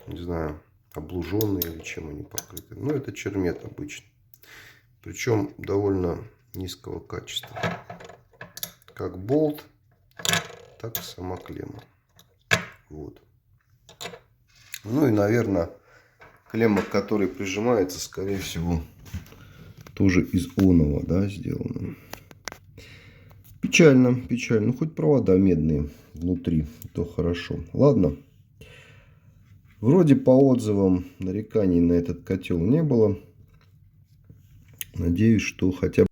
Не знаю, облуженные или чем они покрыты. Но это чермет обычно. Причем довольно низкого качества. Как болт, так и сама клемма. Вот. Ну и, наверное, клемма, к которой прижимается, скорее всего, тоже из оного, да, сделана. Печально, печально. Ну, хоть провода медные внутри, то хорошо. Ладно. Вроде по отзывам нареканий на этот котел не было. Надеюсь, что хотя бы